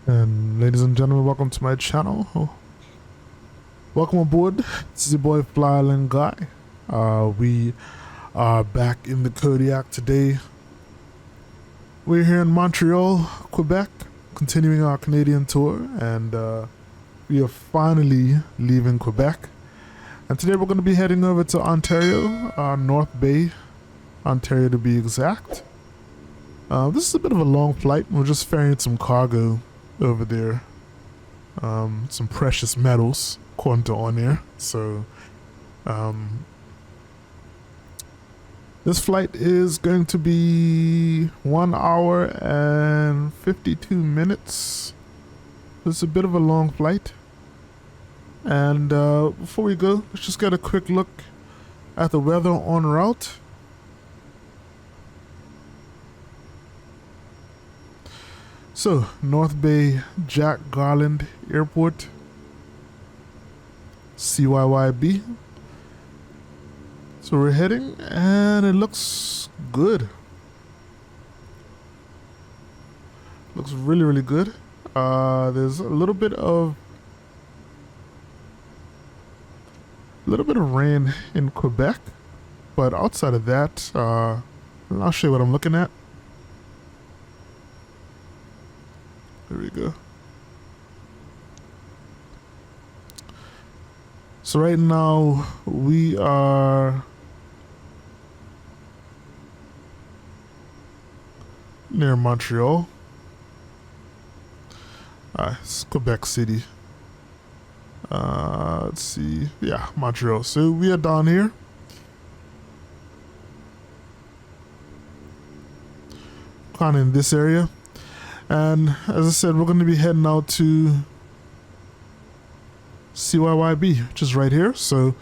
And ladies and gentlemen, welcome to my channel. Welcome aboard. This is your boy FlyIsland guy. We are back in the Kodiak today. We're here in Montreal, Quebec, continuing our Canadian tour, and we are finally leaving Quebec. And today we're going to be heading over to Ontario, North Bay, Ontario to be exact. This is a bit of a long flight. We're just ferrying some cargo over there, some precious metals according to on air. So this flight is going to be 1 hour and 52 minutes. It's a bit of a long flight. And before we go, let's just get a quick look at the weather en route. So, North Bay Jack Garland Airport, CYYB. So we're heading, and it looks good. Looks really, really good. There's a little bit of rain in Quebec, but outside of that, I'll show you what I'm looking at. There we go. So right now we are near Montreal. It's Quebec City. Let's see. Yeah, Montreal. So we are down here. Kind of in this area. And as I said, we're going to be heading out to CYYB, which is right here. So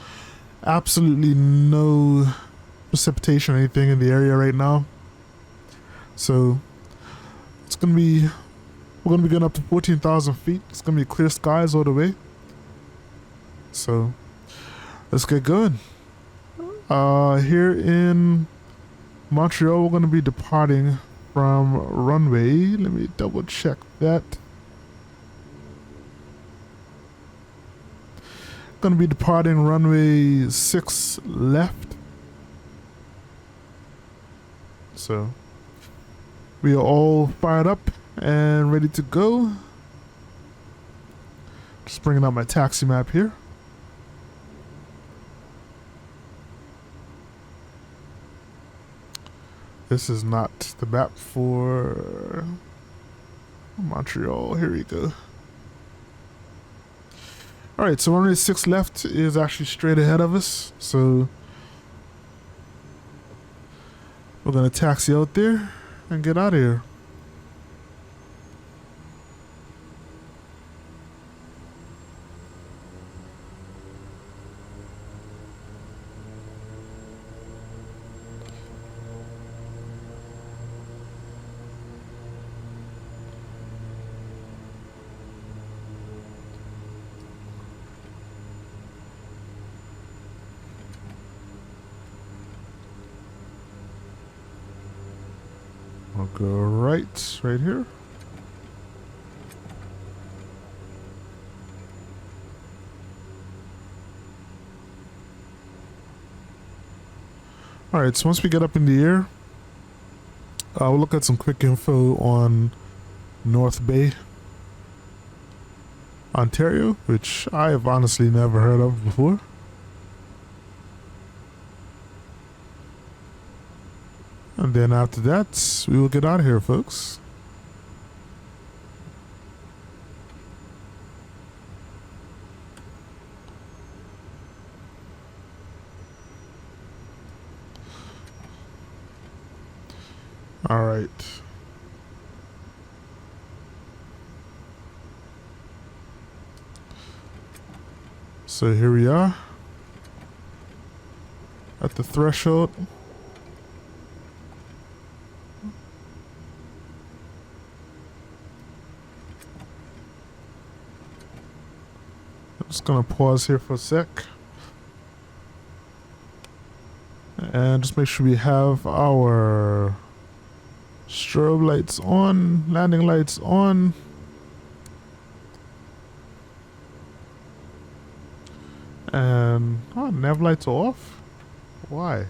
absolutely no precipitation or anything in the area right now. So it's going to be, we're going to be going up to 14,000 feet. It's going to be clear skies all the way. So let's get going. Here in Montreal, we're going to be departing from runway. Let me double check that. Gonna be departing runway 6 left. So we are all fired up and ready to go. Just bringing up my taxi map here. This is not the map for Montreal. Here we go. Alright, so runway 6 left is actually straight ahead of us. So we're going to taxi out there and get out of here. I'll go right here. Alright, so once we get up in the air, we'll look at some quick info on North Bay, Ontario, which I have honestly never heard of before. And then after that, we will get out of here, folks. All right. So here we are at the threshold. Just gonna pause here for a sec and just make sure we have our strobe lights on, landing lights on, And oh, nav lights are off. Why?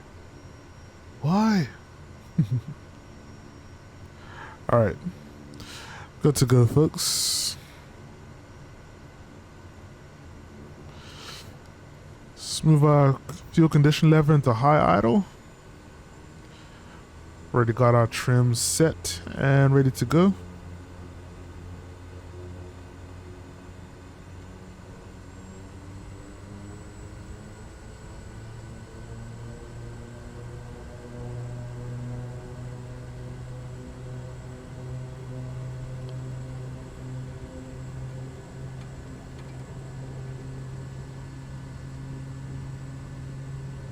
Why? All right, good to go, folks. Let's move our fuel condition lever into high idle. Already got our trims set and ready to go.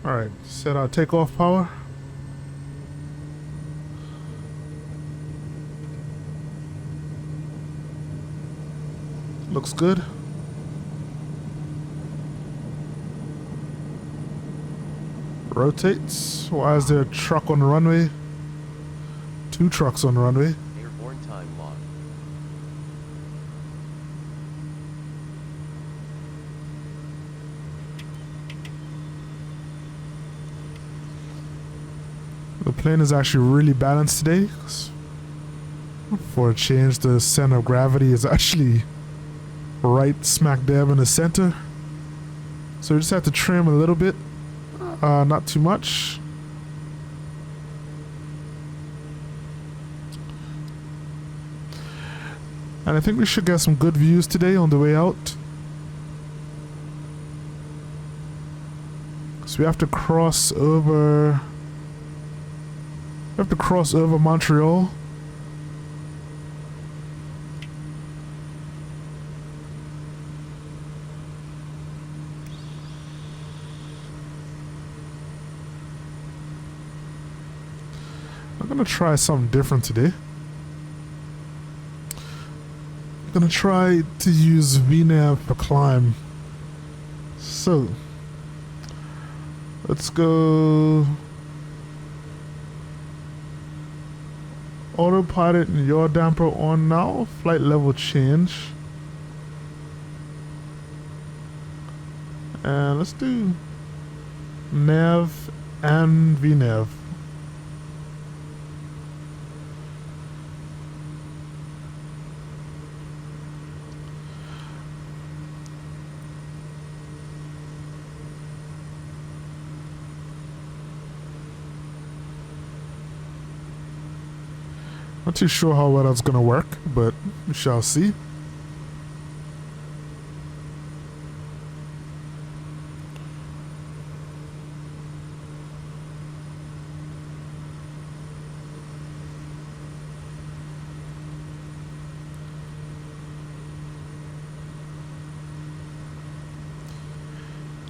All right, set our takeoff power. Looks good. Rotates. Why is there a truck on the runway? 2 trucks on the runway. Airborne time log. The plane is actually really balanced today. For a change, the center of gravity is actually right smack dab in the center. So we just have to trim a little bit, not too much. And I think we should get some good views today on the way out. So we have to cross over. We have to cross over Montreal. I'm gonna try something different today. I'm gonna try to use VNAV for climb. So let's go autopilot and yaw damper on now. Flight level change. And let's do nav and VNAV. Not too sure how well that's gonna work, but we shall see.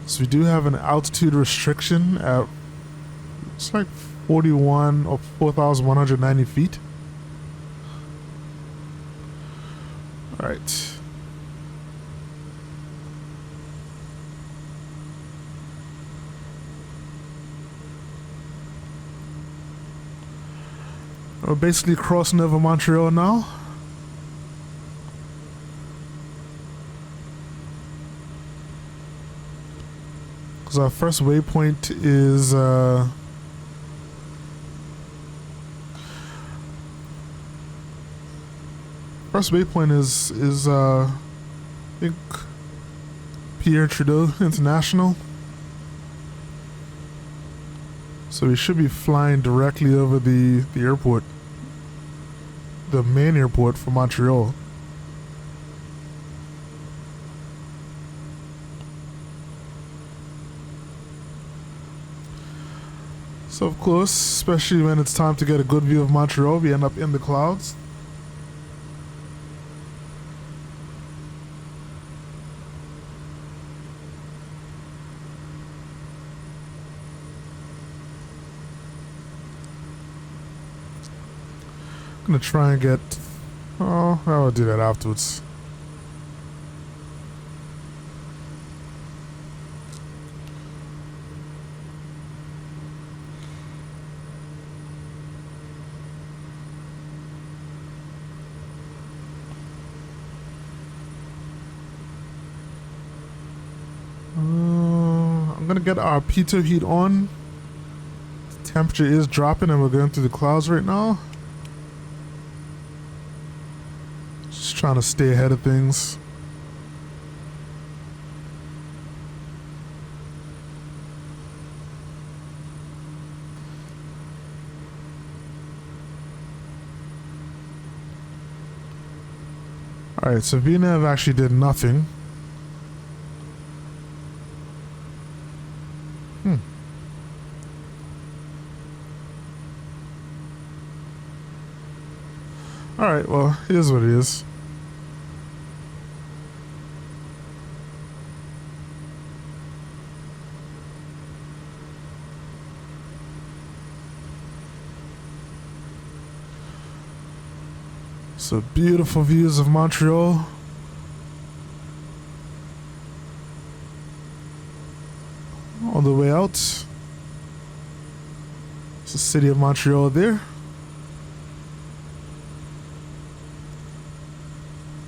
So we do have an altitude restriction at, it's like 41 or 4,190 feet. All right. We're basically crossing over Montreal now. Because our first waypoint is I think Pierre Trudeau International. So we should be flying directly over the airport, the main airport for Montreal. So of course, especially when it's time to get a good view of Montreal, we end up in the clouds. I'm gonna try and get, oh, I'll do that afterwards. gonna get our pitot heat on. The temperature is dropping and we're going through the clouds right now. Just trying to stay ahead of things. Alright, so VNAV actually did nothing. Alright, well, it is what it is. So beautiful views of Montreal. On the way out. It's the city of Montreal there.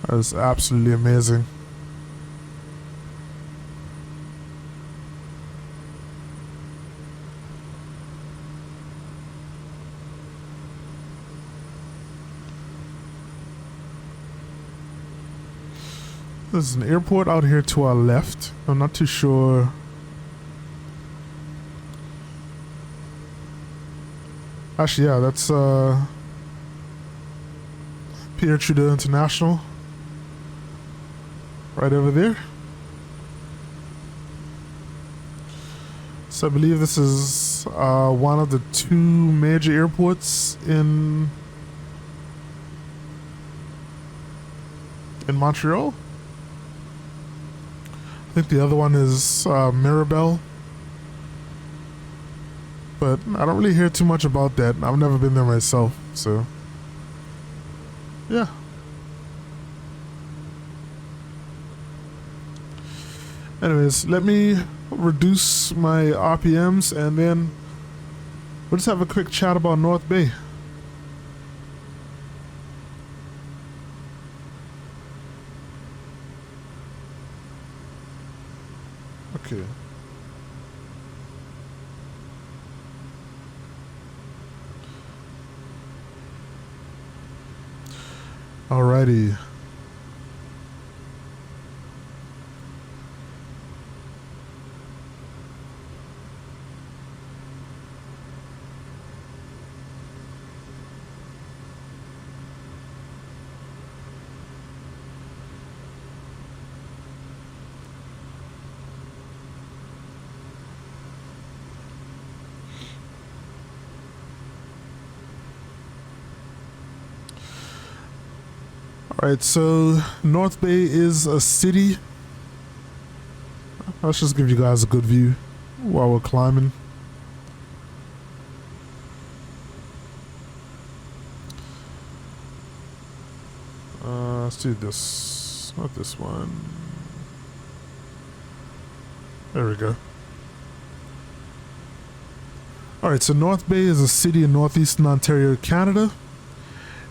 That is absolutely amazing. There's an airport out here to our left. I'm not too sure. Actually, yeah, that's Pierre Trudeau International. Right over there. So I believe this is one of the two major airports in Montreal. I think the other one is Mirabel. But I don't really hear too much about that. I've never been there myself, so yeah. Anyways, let me reduce my RPMs and then we'll just have a quick chat about North Bay. Okay. Alrighty. Alright, so North Bay is a city. Let's just give you guys a good view while we're climbing. Let's do this, not this one. There we go. Alright, so North Bay is a city in northeastern Ontario, Canada.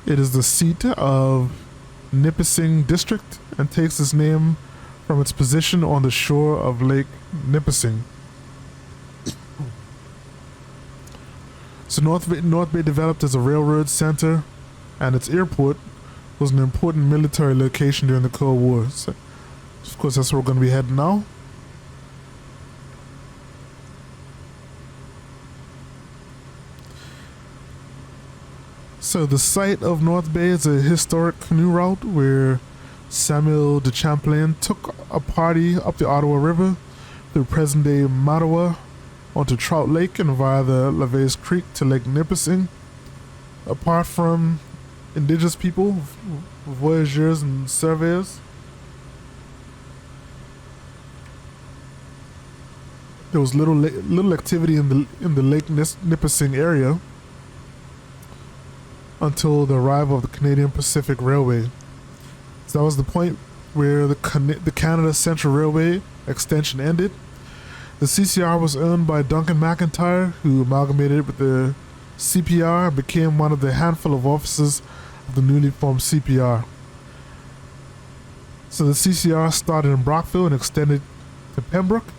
It is the seat of Nipissing District and takes its name from its position on the shore of Lake Nipissing. So North Bay developed as a railroad center, and its airport was an important military location during the Cold War. So, of course, that's where we're going to be heading now. So the site of North Bay is a historic canoe route where Samuel de Champlain took a party up the Ottawa River through present-day Mattawa onto Trout Lake and via the Laveys Creek to Lake Nipissing. Apart from indigenous people, voyageurs and surveyors, there was little activity in the Lake Nipissing area until the arrival of the Canadian Pacific Railway. So that was the point where the Canada Central Railway extension ended. The CCR was owned by Duncan McIntyre, who amalgamated with the CPR and became one of the handful of officers of the newly formed CPR. So the CCR started in Brockville and extended to Pembroke.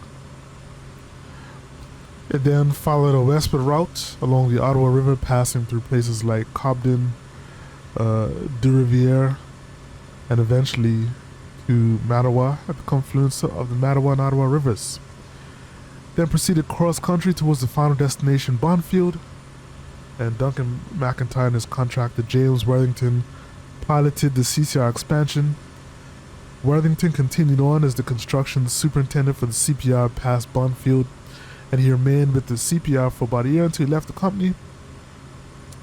It then followed a westward route along the Ottawa River, passing through places like Cobden, Deux-Rivières, and eventually to Mattawa at the confluence of the Mattawa and Ottawa rivers. Then proceeded cross-country towards the final destination, Bonfield, and Duncan McIntyre and his contractor James Worthington piloted the CCR expansion. Worthington continued on as the construction superintendent for the CPR past Bonfield, and he remained with the CPR for about a year until he left the company.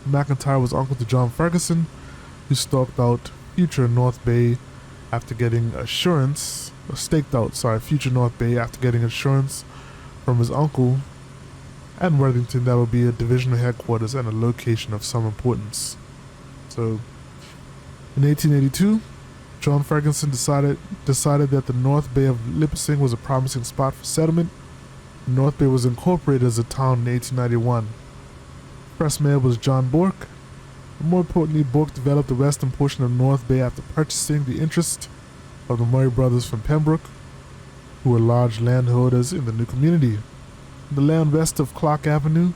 McIntyre was uncle to John Ferguson, who staked out future North Bay after getting assurance from his uncle and Worthington that would be a divisional headquarters and a location of some importance. So, in 1882, John Ferguson decided that the North Bay of Nipissing was a promising spot for settlement. North Bay was incorporated as a town in 1891. First mayor was John Bourke. More importantly, Bourke developed the western portion of North Bay after purchasing the interest of the Murray brothers from Pembroke, who were large landholders in the new community. The land west of Clark Avenue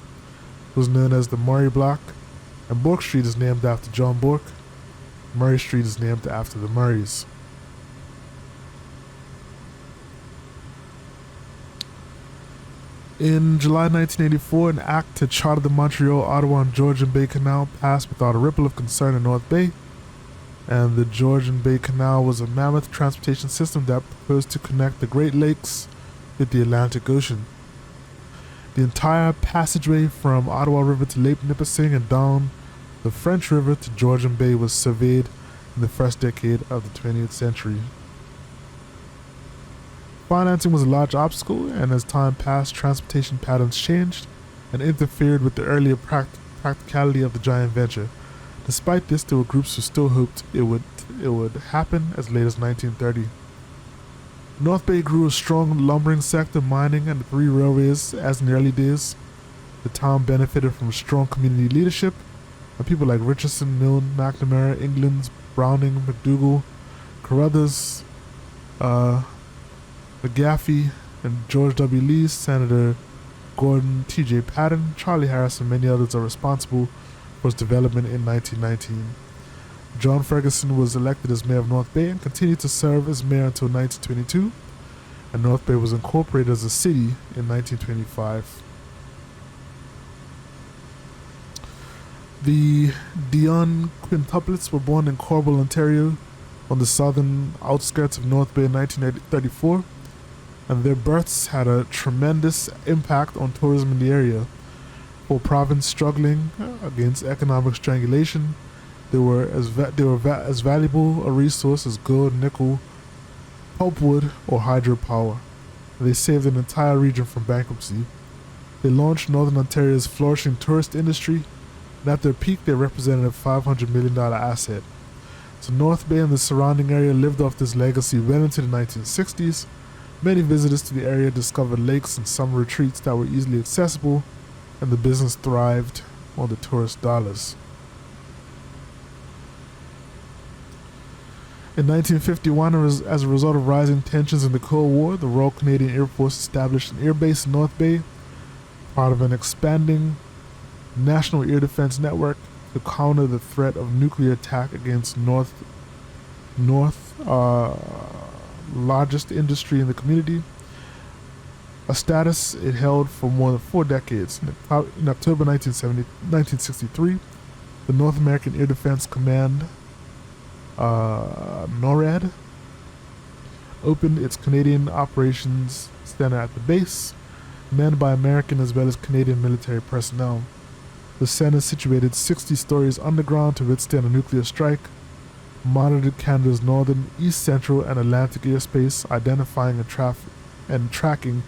was known as the Murray Block, and Bourke Street is named after John Bourke. Murray Street is named after the Murrays. In July 1984, an act to charter the Montreal, Ottawa, and Georgian Bay Canal passed without a ripple of concern in North Bay, and the Georgian Bay Canal was a mammoth transportation system that proposed to connect the Great Lakes with the Atlantic Ocean. The entire passageway from Ottawa River to Lake Nipissing and down the French River to Georgian Bay was surveyed in the first decade of the 20th century. Financing was a large obstacle, and as time passed, transportation patterns changed and interfered with the earlier practicality of the giant venture. Despite this, there were groups who still hoped it would happen as late as 1930. North Bay grew a strong lumbering sector, mining, and 3 railways as in the early days. The town benefited from strong community leadership, and people like Richardson, Milne, McNamara, England, Browning, McDougall, Carruthers, McGaffey, and George W. Lee, Senator Gordon T.J. Patton, Charlie Harris, and many others are responsible for its development in 1919. John Ferguson was elected as mayor of North Bay and continued to serve as mayor until 1922, and North Bay was incorporated as a city in 1925. The Dion quintuplets were born in Corbeil, Ontario, on the southern outskirts of North Bay in 1934, and their births had a tremendous impact on tourism in the area. For a province struggling against economic strangulation, they were as valuable a resource as gold, nickel, pulpwood, or hydropower. They saved an entire region from bankruptcy. They launched Northern Ontario's flourishing tourist industry, and at their peak they represented a $500 million asset. So North Bay and the surrounding area lived off this legacy well into the 1960s. Many visitors to the area discovered lakes and summer retreats that were easily accessible, and the business thrived on the tourist dollars. In 1951, as a result of rising tensions in the Cold War, the Royal Canadian Air Force established an air base in North Bay, part of an expanding national air defense network to counter the threat of nuclear attack against North largest industry in the community, a status it held for more than 4 decades. In October 1963, the North American Air Defense Command, NORAD, opened its Canadian Operations Center at the base, manned by American as well as Canadian military personnel. The center, situated 60 stories underground to withstand a nuclear strike, monitored Canada's northern, east central, and Atlantic airspace, identifying and tracking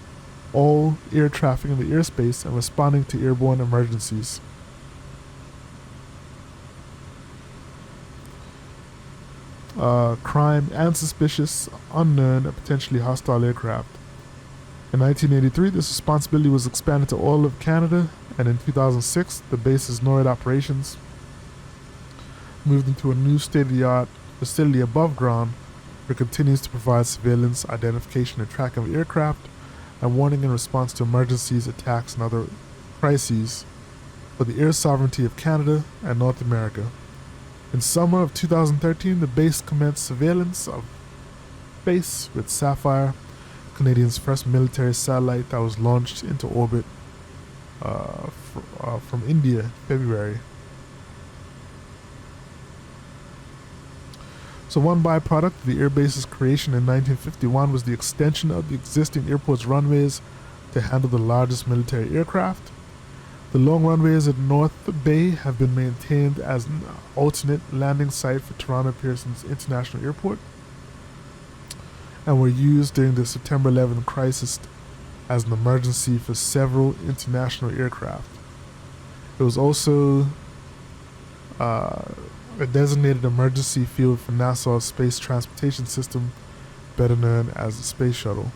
all air traffic in the airspace and responding to airborne emergencies. Crime and suspicious, unknown, and potentially hostile aircraft. In 1983, this responsibility was expanded to all of Canada, and in 2006, the base's NORAD operations moved into a new state-of-the-art facility above ground, where it continues to provide surveillance, identification, and tracking of aircraft, and warning in response to emergencies, attacks, and other crises for the air sovereignty of Canada and North America. In summer of 2013, the base commenced surveillance of space with Sapphire, Canadians' first military satellite that was launched into orbit from India in February. So one byproduct of the airbase's creation in 1951 was the extension of the existing airport's runways to handle the largest military aircraft. The long runways at North Bay have been maintained as an alternate landing site for Toronto Pearson's International Airport and were used during the September 11 crisis as an emergency for several international aircraft. It was also a designated emergency field for NASA's Space Transportation System, better known as the Space Shuttle.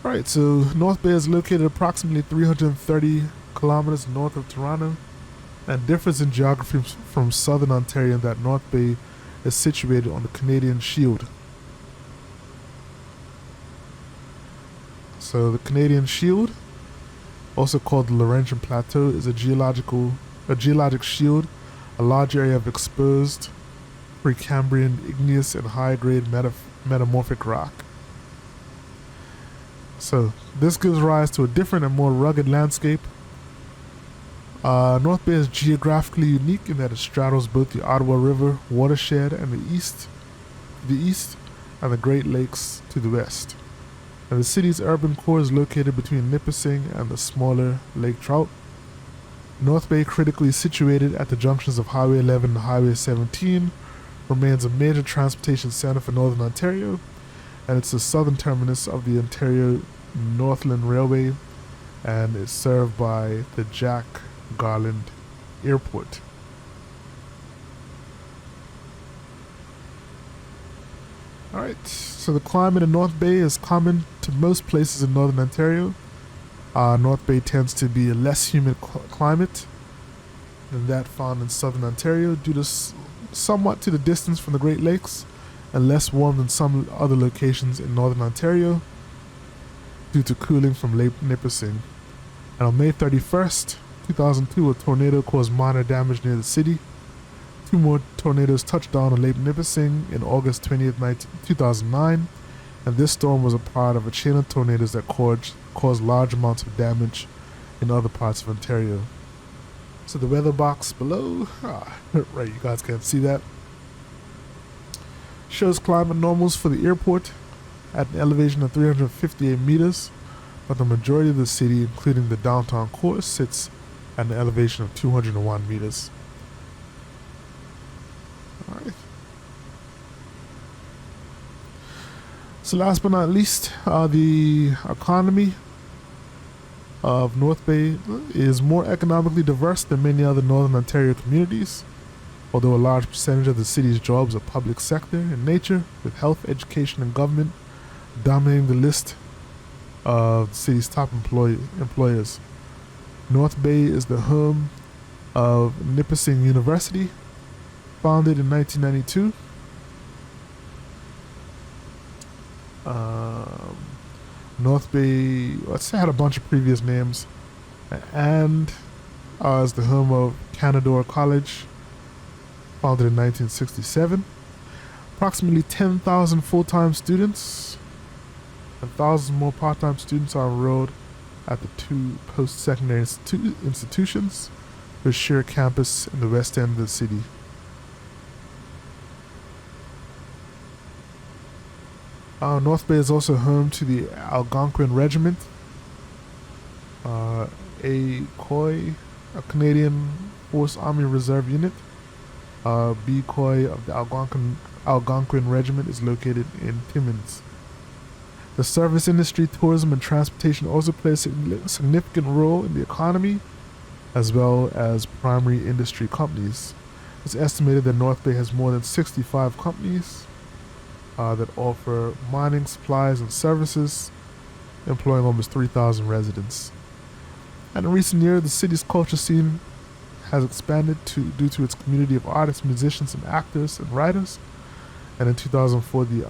Alright, so North Bay is located approximately 330 kilometers north of Toronto and differs in geography from southern Ontario in that North Bay is situated on the Canadian Shield. So the Canadian Shield, also called the Laurentian Plateau, is a geologic shield, a large area of exposed Precambrian igneous and high-grade metamorphic rock. So this gives rise to a different and more rugged landscape. North Bay is geographically unique in that it straddles both the Ottawa River watershed and the east, and the Great Lakes to the west. And the city's urban core is located between Nipissing and the smaller Lake Trout. North Bay, critically situated at the junctions of Highway 11 and Highway 17, remains a major transportation center for Northern Ontario, and it's the southern terminus of the Ontario Northland Railway and is served by the Jack Garland Airport. Alright, so the climate in North Bay is common to most places in Northern Ontario. North Bay tends to be a less humid climate than that found in Southern Ontario due to somewhat to the distance from the Great Lakes, and less warm than some other locations in Northern Ontario due to cooling from Lake Nipissing. And on May 31st, 2002, a tornado caused minor damage near the city. 2 more tornadoes touched down on Lake Nipissing in August 20th, 2009, and this storm was a part of a chain of tornadoes that caused large amounts of damage in other parts of Ontario. So the weather box below, right, you guys can't see that, shows climate normals for the airport at an elevation of 358 meters, but the majority of the city, including the downtown core, sits at an elevation of 201 meters. Alright. So last but not least, the economy of North Bay is more economically diverse than many other Northern Ontario communities, although a large percentage of the city's jobs are public sector in nature, with health, education, and government dominating the list of the city's top employers. North Bay is the home of Nipissing University, founded in 1992. North Bay, let's say, had a bunch of previous names, and is the home of Canadore College, founded in 1967. Approximately 10,000 full-time students and thousands more part-time students are enrolled at the 2 post-secondary institutions which share a campus in the west end of the city. North Bay is also home to the Algonquin Regiment, a COI, a Canadian Force Army Reserve unit. B COI of the Algonquin Regiment is located in Timmins. The service industry, tourism, and transportation also play a significant role in the economy, as well as primary industry companies. It's estimated that North Bay has more than 65 companies that offer mining supplies and services, employing almost 3,000 residents. And in recent years, the city's culture scene has expanded due to its community of artists, musicians, and actors and writers, And in 2004, the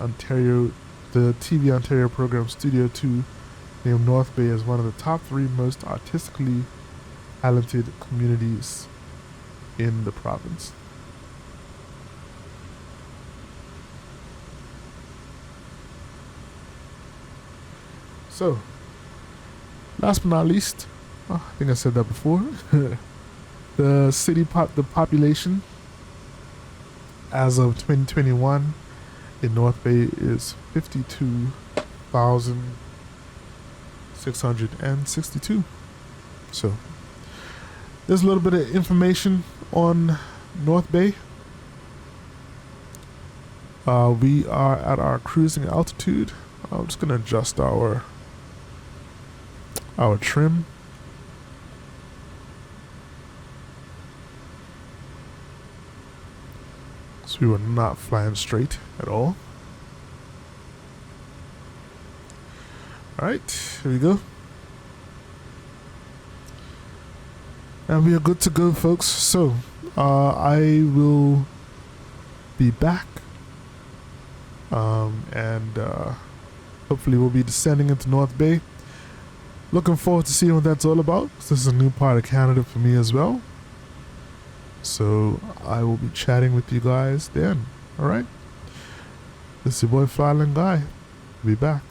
TV Ontario program Studio 2 named North Bay as one of the top 3 most artistically talented communities in the province. So, last but not least, I think I said that before, the population as of 2021 in North Bay is 52,662. So there's a little bit of information on North Bay. We are at our cruising altitude. I'm just gonna adjust our trim. So we were not flying straight at all. Alright, here we go. And we are good to go, folks. So, I will be back. And hopefully we'll be descending into North Bay. Looking forward to seeing what that's all about. This is a new part of Canada for me as well. So I will be chatting with you guys then. Alright? This is your boy FlyIsland Guy. Be back.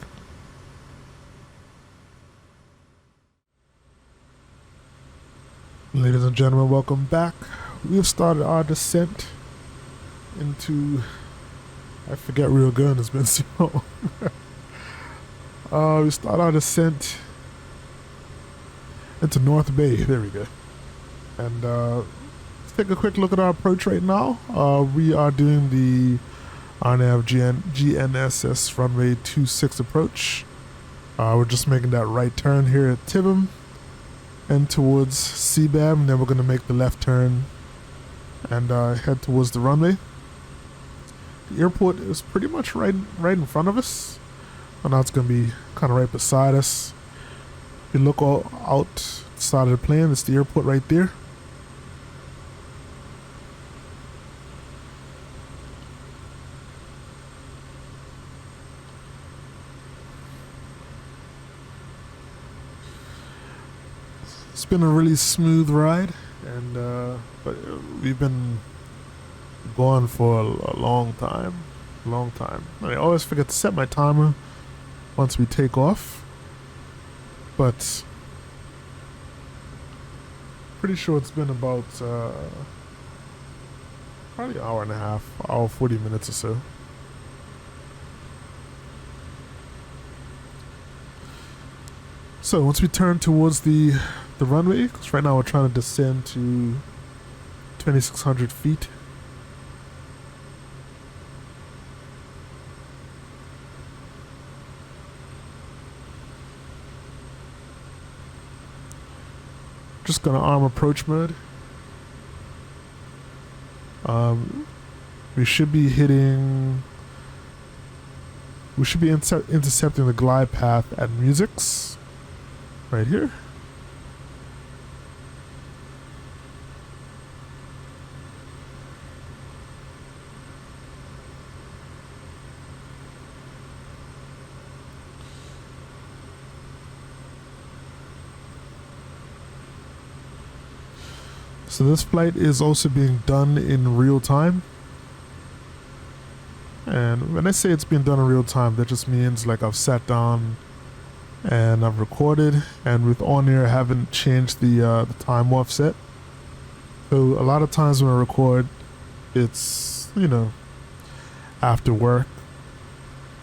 Ladies and gentlemen, welcome back. We have started our descent into... I forget where we're going, it's been so long. We start our descent into North Bay. There we go. And let's take a quick look at our approach right now. We are doing the RNAV GNSS runway 26 approach. We're just making that right turn here at Tibham and towards CBAM, and then we're going to make the left turn and head towards the runway. The airport is pretty much right in front of us. And now it's going to be kind of right beside us. If you look all out the side of the plane, it's the airport right there. It's been a really smooth ride, and but we've been going for a long time. I always forget to set my timer once we take off, but pretty sure it's been about probably an hour and a half, hour 40 minutes or so. So once we turn towards the runway, because right now we're trying to descend to 2,600 feet. Just gonna arm approach mode. We should be intercepting the glide path at Musics right here. So this flight is also being done in real time. And when I say it's being done in real time, that just means like I've sat down and I've recorded, and with On Air I haven't changed the time offset. So a lot of times when I record, it's, you know, after work,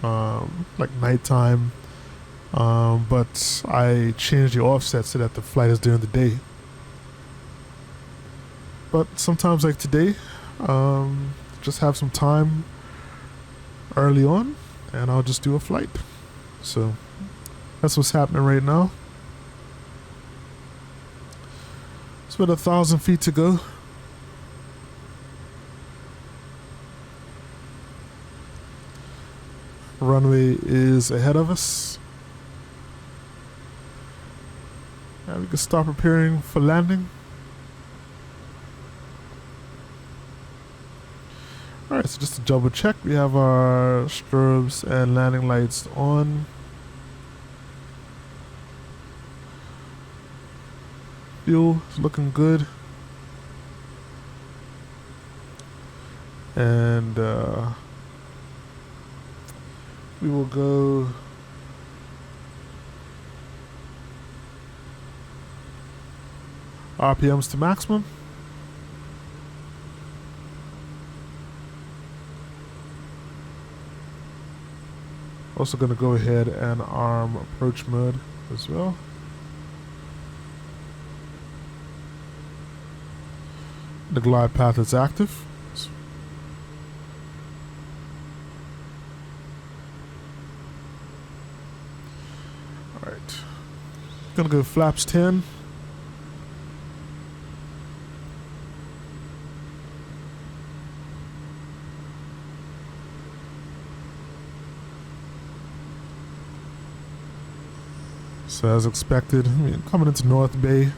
like nighttime, but I changed the offset so that the flight is during the day. But sometimes like today, just have some time early on and I'll just do a flight. So that's what's happening right now. It's about 1,000 feet to go. Runway is ahead of us. And we can start preparing for landing. Alright, so just to double check, we have our strobes and landing lights on. Fuel is looking good. And we will go RPMs to maximum. Also going to go ahead and arm approach mode as well. The glide path is active. Alright. Gonna go flaps 10. So as expected, I mean, coming into North Bay,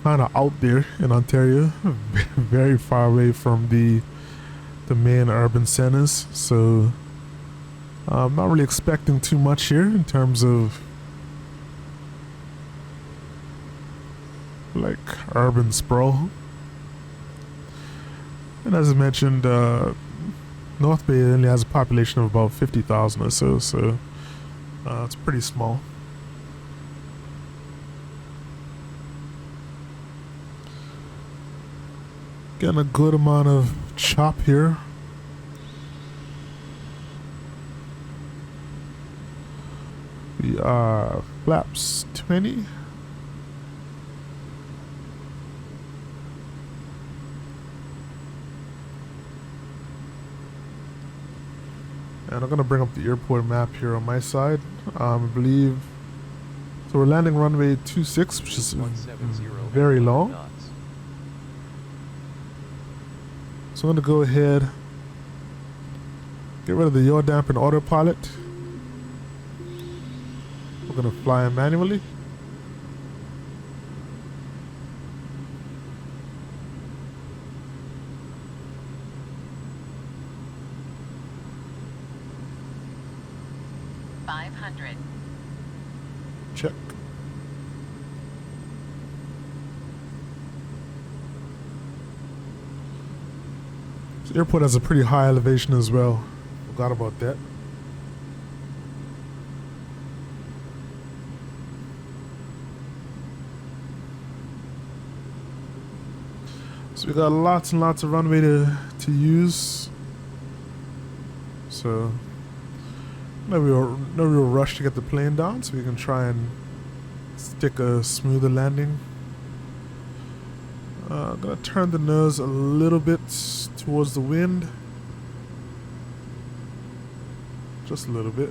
kind of out there in Ontario, very far away from the main urban centers. So I'm not really expecting too much here in terms of like urban sprawl. And as I mentioned, North Bay only has a population of about 50,000 or so, so it's pretty small. Getting a good amount of chop here. We are flaps 20. And I'm gonna bring up the airport map here on my side. I believe so. We're landing runway 26, which is very long. So I'm gonna go ahead, get rid of the yaw dampen autopilot. We're gonna fly in manually. Check. The airport has a pretty high elevation as well. Forgot about that. So we got lots and lots of runway to use. So no real rush to get the plane down, so we can try and stick a smoother landing. I'm gonna turn the nose a little bit towards the wind. Just a little bit.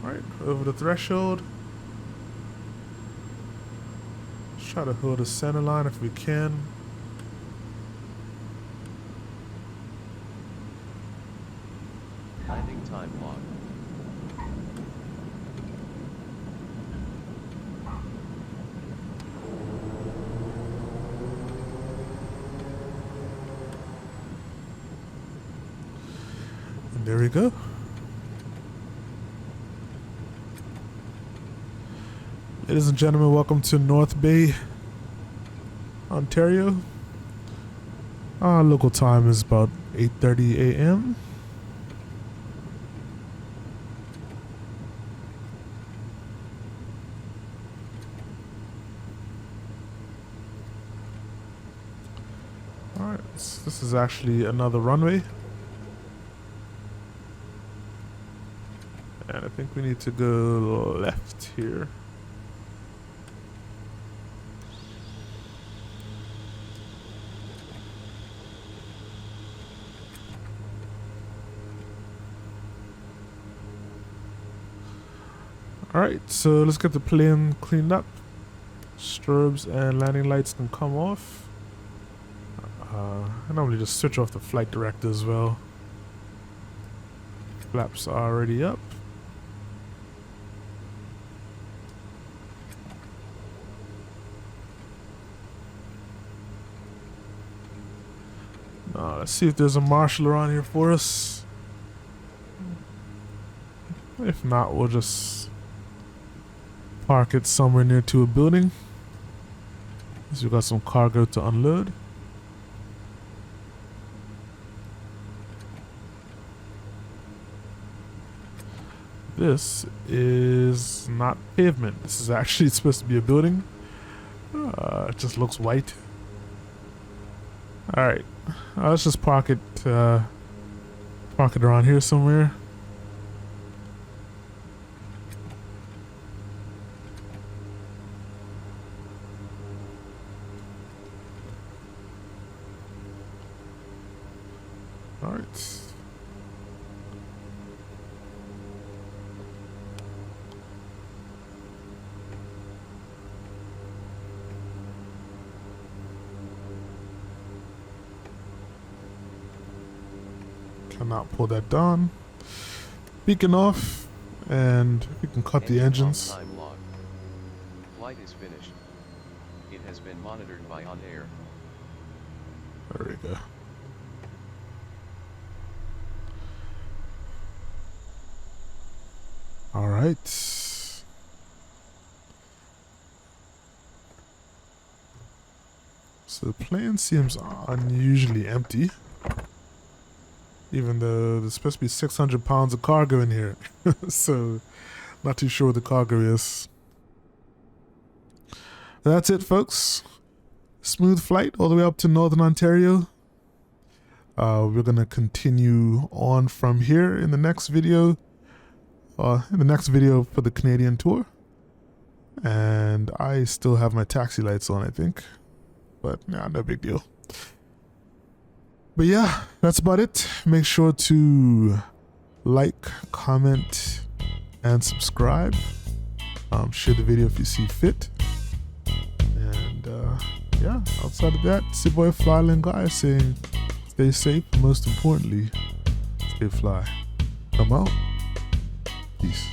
Alright, over the threshold. Let's try to hold the center line if we can. Landing time log. And there we go. Ladies and gentlemen, welcome to North Bay, Ontario. Our local time is about 8:30 a.m. Alright, this is actually another runway. And I think we need to go left here. Alright, so let's get the plane cleaned up. Strobes and landing lights can come off. I normally just switch off the flight director as well. Flaps are already up. Let's see if there's a marshal around here for us. If not, we'll just park it somewhere near to a building. So we got some cargo to unload. This is not pavement. This is actually supposed to be a building. It just looks white. Alright, let's just park it around here somewhere. Alright. Cannot pull that down. Beacon off, and we can cut the engines. Time log. Flight is finished. It has been monitored by on air. There we go. All right. So the plane seems unusually empty. Even though there's supposed to be 600 pounds of cargo in here. So, not too sure what the cargo is. That's it, folks. Smooth flight all the way up to Northern Ontario. We're going to continue on from here in the next video. For the Canadian tour. And I still have my taxi lights on, I think. But, yeah, no big deal. But yeah, that's about it. Make sure to like, comment, and subscribe. Share the video if you see fit. And yeah, outside of that, it's your boy FlyIsland Guy saying stay safe, but most importantly, stay fly. I'm out. Peace.